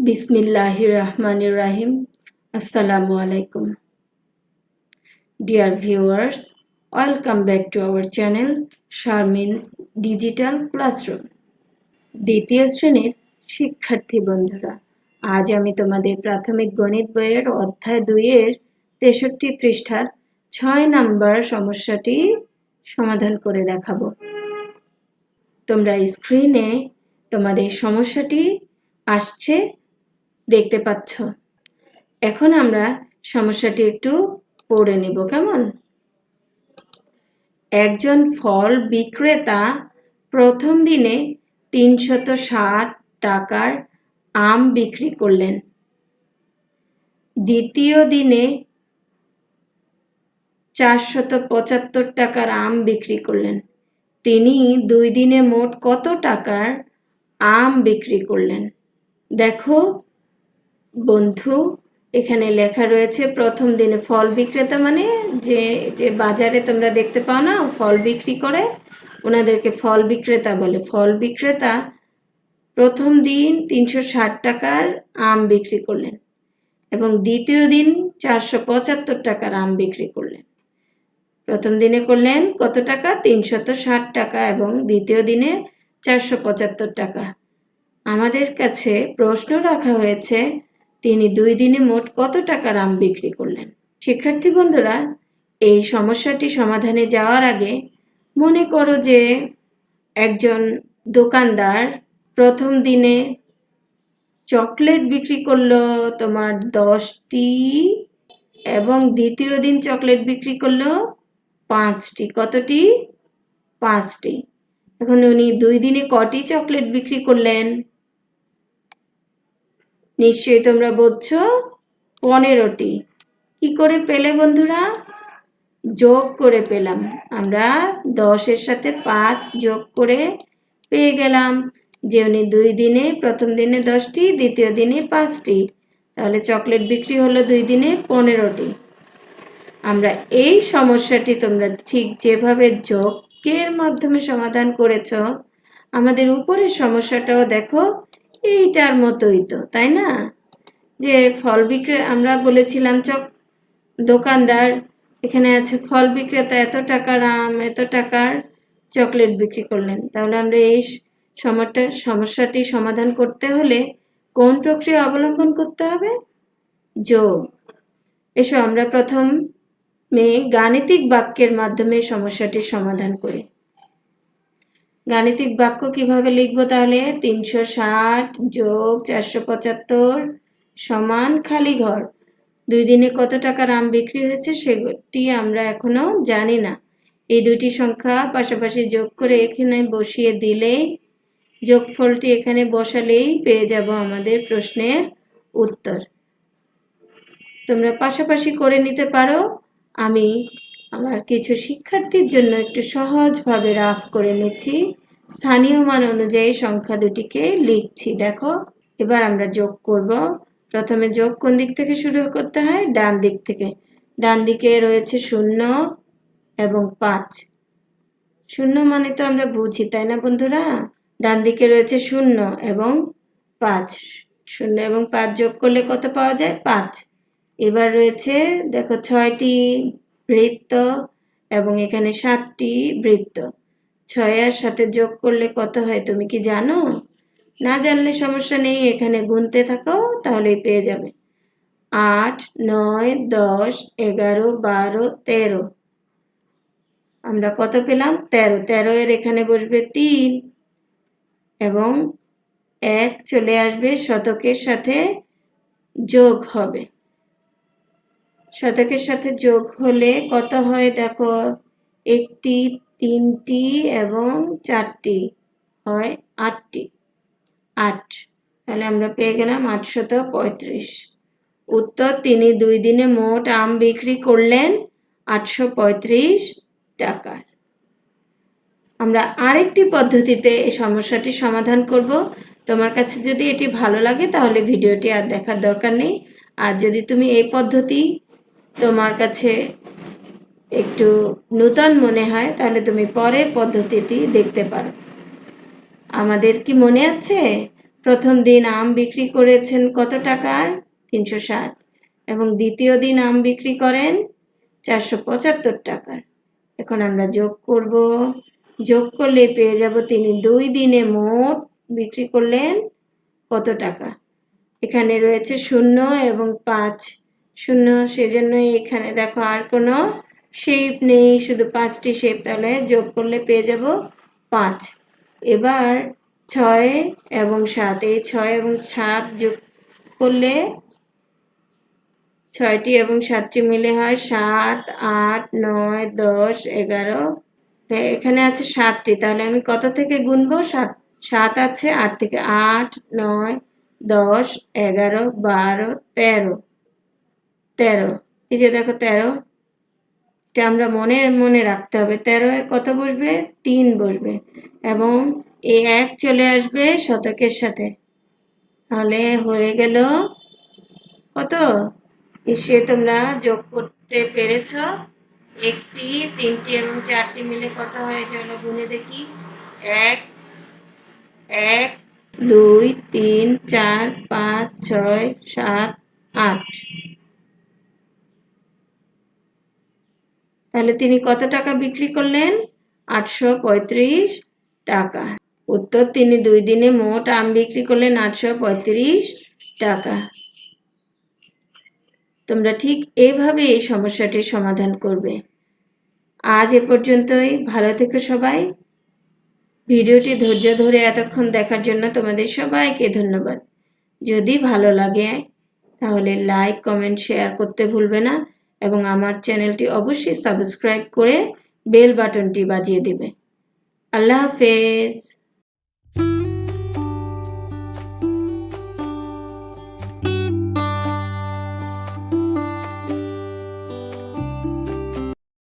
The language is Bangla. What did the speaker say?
বিসমিল্লাহির রহমানির রাহিম। আসসালামু আলাইকুম। Dear viewers, welcome back to our channel Sharmin's Digital Classroom. দ্বিতীয় শ্রেণীর শিক্ষার্থী বন্ধুরা, আজ আমি তোমাদের প্রাথমিক গণিত বইয়ের অধ্যায় 2-এর 63 পৃষ্ঠার 6 নম্বর সমস্যাটি সমাধান করে দেখাবো। তোমরা স্ক্রিনে তোমাদের সমস্যাটি আসছে দেখতে পাচ্ছ। এখন আমরা সমস্যাটি একটু পড়ে নিব, কেমন? একজন ফল বিক্রেতা প্রথম দিনে 360 টাকার আম বিক্রি করলেন। দ্বিতীয় দিনে 475 টাকার আম বিক্রি করলেন। তিনি 2 দিনে মোট কত টাকার আম বিক্রি করলেন? দেখো বন্ধু, এখানে লেখা রয়েছে প্রথম দিনে ফল বিক্রেতা মানে যে বাজারে তোমরা দেখতে পাও না ফল বিক্রি করে, ওনাদেরকে ফল বিক্রেতা বলে। ফল বিক্রেতা প্রথম দিন 360 টাকার আম বিক্রি করলেন এবং দ্বিতীয় দিন 475 টাকার আম বিক্রি করলেন। প্রথম দিনে করলেন কত টাকা? 360 টাকা এবং দ্বিতীয় দিনে 475 টাকা। আমাদের কাছে প্রশ্ন রাখা হয়েছে তিনি 2 দিনে মোট কত টাকার আম বিক্রি করলেন। শিক্ষার্থী বন্ধুরা, এই সমস্যাটি সমাধানে যাওয়ার আগে মনে করো যে একজন দোকানদার প্রথম দিনে চকলেট বিক্রি করলো তোমার 10টি এবং দ্বিতীয় দিন চকলেট বিক্রি করলো 5টি। কতটি? 5টি। এখন উনি 2 দিনে কটি চকলেট বিক্রি করলেন? নিশ্চয়ই তোমরা বলছো 15টি। কি করে পেলে বন্ধুরা? যোগ করে পেলাম। আমরা 10-এর সাথে 5 যোগ করে পেয়ে গেলাম যে উনি 2 দিনে প্রথম দিনে 10টি, দ্বিতীয় দিনে 5টি। তাহলে চকলেট বিক্রি হলো 2 দিনে 15টি। আমরা এই সমস্যাটি তোমরা ঠিক যেভাবে যোগের মাধ্যমে সমাধান করেছ, আমাদের উপরের সমস্যাটাও দেখো এইটার মতোই তো, তাই না? যে ফল বিক্রেতা, আমরা বলেছিলাম দোকানদার, এখানে আছে ফল বিক্রেতা এত টাকার আম এত টাকার চকলেট বিক্রি করলেন। তাহলে আমরা এই সমস্যাটি সমাধান করতে হলে কোন প্রক্রিয়া অবলম্বন করতে হবে? যোগ। এসো আমরা প্রথমে গাণিতিক বাক্যের মাধ্যমে সমস্যাটির সমাধান করি। গাণিতিক বাক্য কিভাবে লিখবো তাহলে? 360 যোগ 475 সমান খালি ঘর। 2 দিনে কত টাকার আম বিক্রি হয়েছে সেটি আমরা এখনো জানি না। এই দুটি সংখ্যা পাশাপাশি যোগ করে এখানে বসিয়ে দিলেই, যোগফলটি এখানে বসালেই পেয়ে যাব আমাদের প্রশ্নের উত্তর। তোমরা পাশাপাশি করে নিতে পারো। আমি আমার কিছু শিক্ষার্থীর জন্য একটু সহজভাবে রাফ করে নিচ্ছি। স্থানীয় মান অনুযায়ী সংখ্যা দুটিকে লিখছি। দেখো, এবার আমরা যোগ করব। প্রথমে যোগ কোন দিক থেকে শুরু করতে হয়? ডান দিক থেকে। ডান দিকে রয়েছে 0 এবং 5। 0 মানে তো আমরা বুঝি, তাই না বন্ধুরা? ডান দিকে রয়েছে 0 এবং 5। 0 এবং 5 যোগ করলে কত পাওয়া যায়? 5। এবার রয়েছে দেখো 6টি বৃত্ত এবং এখানে 7টি বৃত্ত। 6 এর সাথে যোগ করলে কত হয় তুমি কি জানো? না জানলে সমস্যা নেই, এখানে গুনতে থাকো তাহলেই পেয়ে যাবে। 8, 9, 10, 11, 12, 13। আমরা কত পেলাম? 13। 13 এর এখানে বসবে 3 এবং 1 চলে আসবে, শতকের সাথে যোগ হবে। শতকের সাথে যোগ হলে কত হয় দেখো, 1টি, 3টি এবং 4টি হয় 8টি। 8। তাহলে আমরা পেয়ে গেলাম 835। উত্তর, তিনি 2 দিনে মোট আম বিক্রি করলেন 835 টাকার। আমরা আরেকটি পদ্ধতিতে এই সমস্যাটি সমাধান করব। তোমার কাছে যদি এটি ভালো লাগে তাহলে ভিডিওটি আর দেখার দরকার নেই। আর যদি তুমি এই পদ্ধতি তোমার কাছে একটু নূতন মনে হয় তাহলে তুমি পরের পদ্ধতিটি দেখতে পারো। আমাদের কি মনে আছে? প্রথম দিন আম বিক্রি করেছেন কত টাকার? 360। এবং দ্বিতীয় দিন আম বিক্রি করেন 475 টাকার। এখন আমরা যোগ করব। যোগ করলে পেয়ে যাব তিনি 2 দিনে মোট বিক্রি করলেন কত টাকা। এখানে রয়েছে 0 এবং 5, 0, সেজন্য এখানে দেখো আর কোনো শেপ নেই, শুধু 5টি শেপ, তাহলে যোগ করলে পেয়ে যাব 5। এবার 6 এবং 7, এই 6 এবং 7 যোগ করলে 6টি এবং 7টি মিলে হয় 7, 8, 9, 10, 11। এখানে আছে 7টি, তাহলে আমি কত থেকে গুনবো? 7 আছে 8 থেকে, 8, 9, 10, 11, 12, 13, 13। এই যে দেখো 13, এটা আমরা মনে মনে রাখতে হবে। 13 এর কত বসবে? 3 বসবে এবং এই 1 চলে আসবে শতকের সাথে, তাহলে হয়ে গেল কত? সে তোমরা যোগ করতে পেরেছ? 1টি, 3টি এবং 4টি মিলে কত হয় চলো গুনে দেখি। 1, 1, 2, 3, 4, 5, 6, 7, 8। তাহলে তিনি কত টাকা বিক্রি করলেন? 835 টাকা। উত্তর, তিনি 2 দিনে মোট আম বিক্রি করলেন 835 টাকা। তোমরা ঠিক এইভাবে এই সমস্যাটির সমাধান করবে। আজ এ পর্যন্তই। ভালো থেকো সবাই। ভিডিওটি ধৈর্য ধরে এতক্ষণ দেখার জন্য তোমাদের সবাইকে ধন্যবাদ। যদি ভালো লাগে তাহলে লাইক, কমেন্ট, শেয়ার করতে ভুলবে না এবং আমার চ্যানেলটি অবশ্যই সাবস্ক্রাইব করে বেল বাটনটি বাজিয়ে দেবে। আল্লাহ হাফেজ।